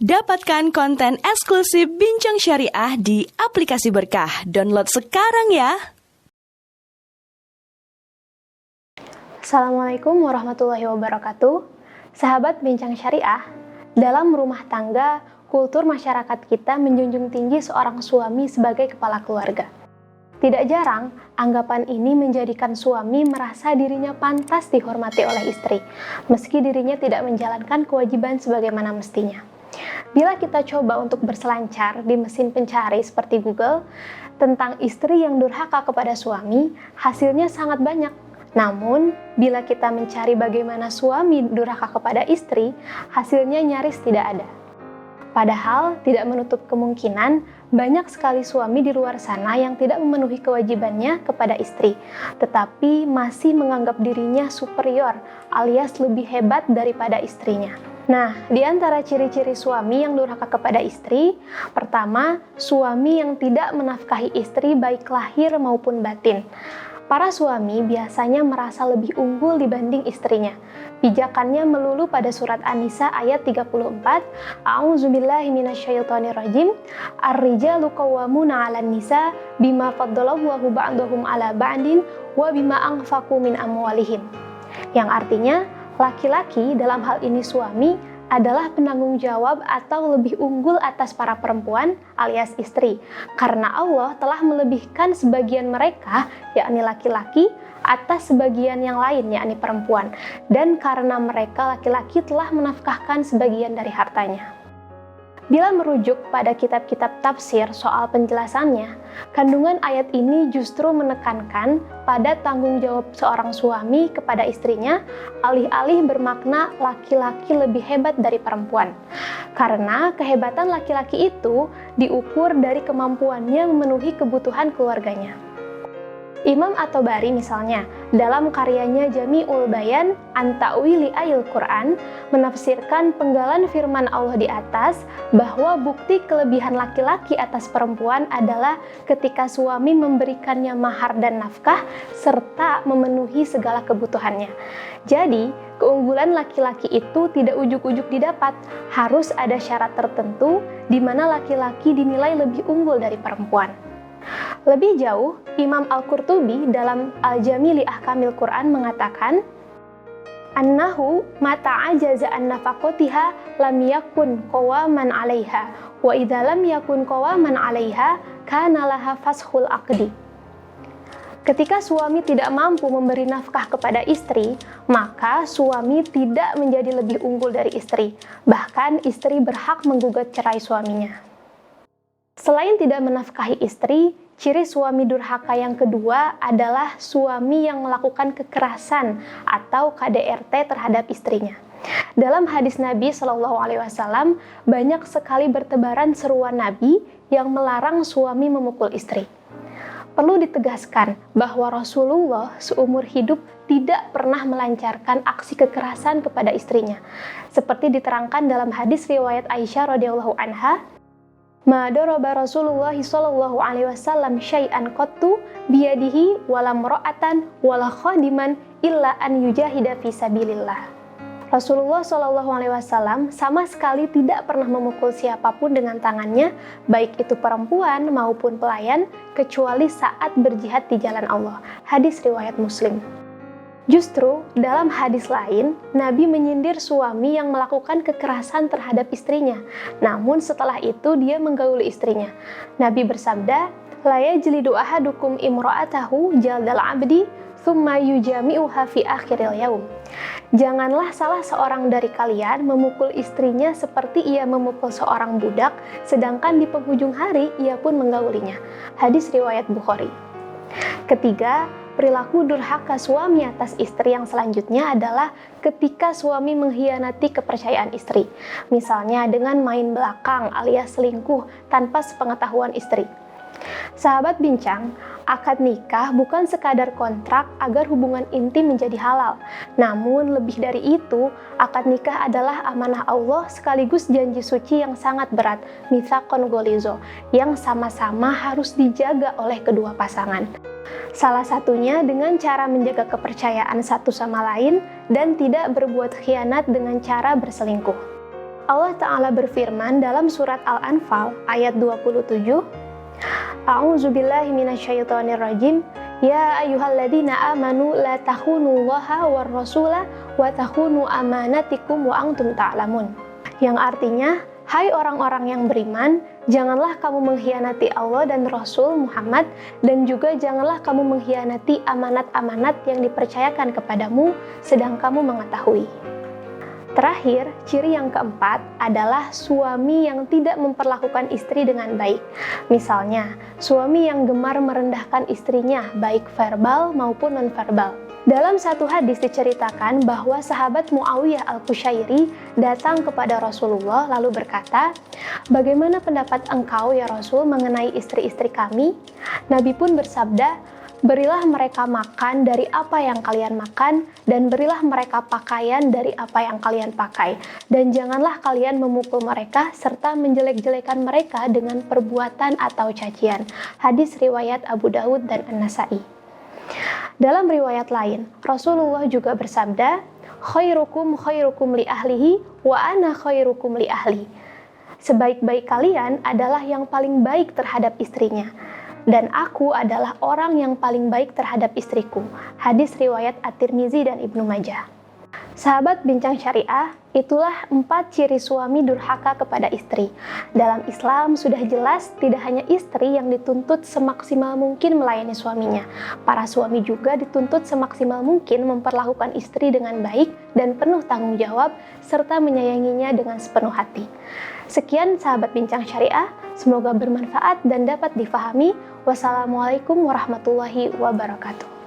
Dapatkan konten eksklusif Bincang Syariah di aplikasi Berkah. Download sekarang ya. Assalamualaikum warahmatullahi wabarakatuh. Sahabat Bincang Syariah, dalam rumah tangga, kultur masyarakat kita menjunjung tinggi seorang suami sebagai kepala keluarga. Tidak jarang, anggapan ini menjadikan suami merasa dirinya pantas dihormati oleh istri, meski dirinya tidak menjalankan kewajiban sebagaimana mestinya. Bila kita coba untuk berselancar di mesin pencari seperti Google tentang istri yang durhaka kepada suami, hasilnya sangat banyak. Namun, bila kita mencari bagaimana suami durhaka kepada istri, hasilnya nyaris tidak ada. Padahal, tidak menutup kemungkinan banyak sekali suami di luar sana yang tidak memenuhi kewajibannya kepada istri, tetapi masih menganggap dirinya superior alias lebih hebat daripada istrinya. Nah, di antara ciri-ciri suami yang durhaka kepada istri, pertama, suami yang tidak menafkahi istri baik lahir maupun batin. Para suami biasanya merasa lebih unggul dibanding istrinya. Pijakannya melulu pada surat An-Nisa ayat 34, A'udzubillahi minasyaitonirrajim, Ar-rijalu qawwamuna 'alan nisa bima faddalallahu ba'dahum 'ala ba'din wa bima anfaqu min amwalihim. Yang artinya, laki-laki dalam hal ini suami adalah penanggung jawab atau lebih unggul atas para perempuan alias istri, karena Allah telah melebihkan sebagian mereka, yakni laki-laki, atas sebagian yang lain, yakni perempuan, dan karena mereka laki-laki telah menafkahkan sebagian dari hartanya. Bila merujuk pada kitab-kitab tafsir soal penjelasannya, kandungan ayat ini justru menekankan pada tanggung jawab seorang suami kepada istrinya, alih-alih bermakna laki-laki lebih hebat dari perempuan. Karena kehebatan laki-laki itu diukur dari kemampuannya memenuhi kebutuhan keluarganya. Imam At-Tabari misalnya, dalam karyanya Jami'ul Bayan an Ta'wili Ayil Quran, menafsirkan penggalan firman Allah di atas bahwa bukti kelebihan laki-laki atas perempuan adalah ketika suami memberikannya mahar dan nafkah serta memenuhi segala kebutuhannya. Jadi, keunggulan laki-laki itu tidak ujuk-ujuk didapat, harus ada syarat tertentu di mana laki-laki dinilai lebih unggul dari perempuan. Lebih jauh, Imam Al-Qurtubi dalam Al-Jami' li Ahkamil Quran mengatakan, Annahu mata'ajaza an nafaqatiha lam yakun qawaman 'alaiha wa idza lam yakun qawaman 'alaiha kana laha fashul aqdi. Ketika suami tidak mampu memberi nafkah kepada istri, maka suami tidak menjadi lebih unggul dari istri. Bahkan istri berhak menggugat cerai suaminya. Selain tidak menafkahi istri, ciri suami durhaka yang kedua adalah suami yang melakukan kekerasan atau KDRT terhadap istrinya. Dalam hadis Nabi SAW, banyak sekali bertebaran seruan Nabi yang melarang suami memukul istri. Perlu ditegaskan bahwa Rasulullah seumur hidup tidak pernah melancarkan aksi kekerasan kepada istrinya. Seperti diterangkan dalam hadis riwayat Aisyah radhiyallahu anha, Ma daraba Rasulullah sallallahu alaihi wasallam syai'an qattu biyadihi wala mra'atan wala khadiman illa an yujahida fi sabilillah. Rasulullah sallallahu alaihi wasallam sama sekali tidak pernah memukul siapapun dengan tangannya, baik itu perempuan maupun pelayan, kecuali saat berjihad di jalan Allah. Hadis riwayat Muslim. Justru, dalam hadis lain, Nabi menyindir suami yang melakukan kekerasan terhadap istrinya. Namun setelah itu dia menggauli istrinya. Nabi bersabda, La yajlidu ahadukum imra'atahu jaldal abdi, thumma yujami'uha fi akhiril yaum. Janganlah salah seorang dari kalian memukul istrinya seperti ia memukul seorang budak, sedangkan di penghujung hari ia pun menggaulinya. Hadis riwayat Bukhari. Ketiga, perilaku durhaka suami atas istri yang selanjutnya adalah ketika suami mengkhianati kepercayaan istri. Misalnya dengan main belakang alias selingkuh tanpa sepengetahuan istri. Sahabat Bincang, akad nikah bukan sekadar kontrak agar hubungan intim menjadi halal. Namun lebih dari itu, akad nikah adalah amanah Allah sekaligus janji suci yang sangat berat, mitsaqon ghalizo, yang sama-sama harus dijaga oleh kedua pasangan. Salah satunya dengan cara menjaga kepercayaan satu sama lain dan tidak berbuat khianat dengan cara berselingkuh. Allah Ta'ala berfirman dalam surat Al-Anfal ayat 27, A'udzubillahi minasyaitonirrajim. Ya ayyuhalladzina amanu la takhunullaha war rasula wa takhunu amanatikum wa antum ta'lamun. Yang artinya, hai orang-orang yang beriman, janganlah kamu mengkhianati Allah dan Rasul Muhammad, dan juga janganlah kamu mengkhianati amanat-amanat yang dipercayakan kepadamu sedang kamu mengetahui. Terakhir, ciri yang keempat adalah suami yang tidak memperlakukan istri dengan baik. Misalnya, suami yang gemar merendahkan istrinya, baik verbal maupun nonverbal. Dalam satu hadis diceritakan bahwa sahabat Muawiyah al-Qushairi datang kepada Rasulullah lalu berkata, "Bagaimana pendapat engkau ya Rasul mengenai istri-istri kami?" Nabi pun bersabda, "Berilah mereka makan dari apa yang kalian makan, dan berilah mereka pakaian dari apa yang kalian pakai. Dan janganlah kalian memukul mereka, serta menjelek-jelekan mereka dengan perbuatan atau cacian." Hadis riwayat Abu Dawud dan An-Nasai. Dalam riwayat lain, Rasulullah juga bersabda, "Khairukum khairukum li ahlihi, wa ana khairukum li ahli." Sebaik-baik kalian adalah yang paling baik terhadap istrinya, dan aku adalah orang yang paling baik terhadap istriku. Hadis riwayat At-Tirmizi dan Ibnu Majah. Sahabat Bincang Syariah, itulah 4 ciri suami durhaka kepada istri. Dalam Islam sudah jelas tidak hanya istri yang dituntut semaksimal mungkin melayani suaminya. Para suami juga dituntut semaksimal mungkin memperlakukan istri dengan baik dan penuh tanggung jawab, serta menyayanginya dengan sepenuh hati. Sekian sahabat Bincang Syariah, semoga bermanfaat dan dapat difahami. Wassalamualaikum warahmatullahi wabarakatuh.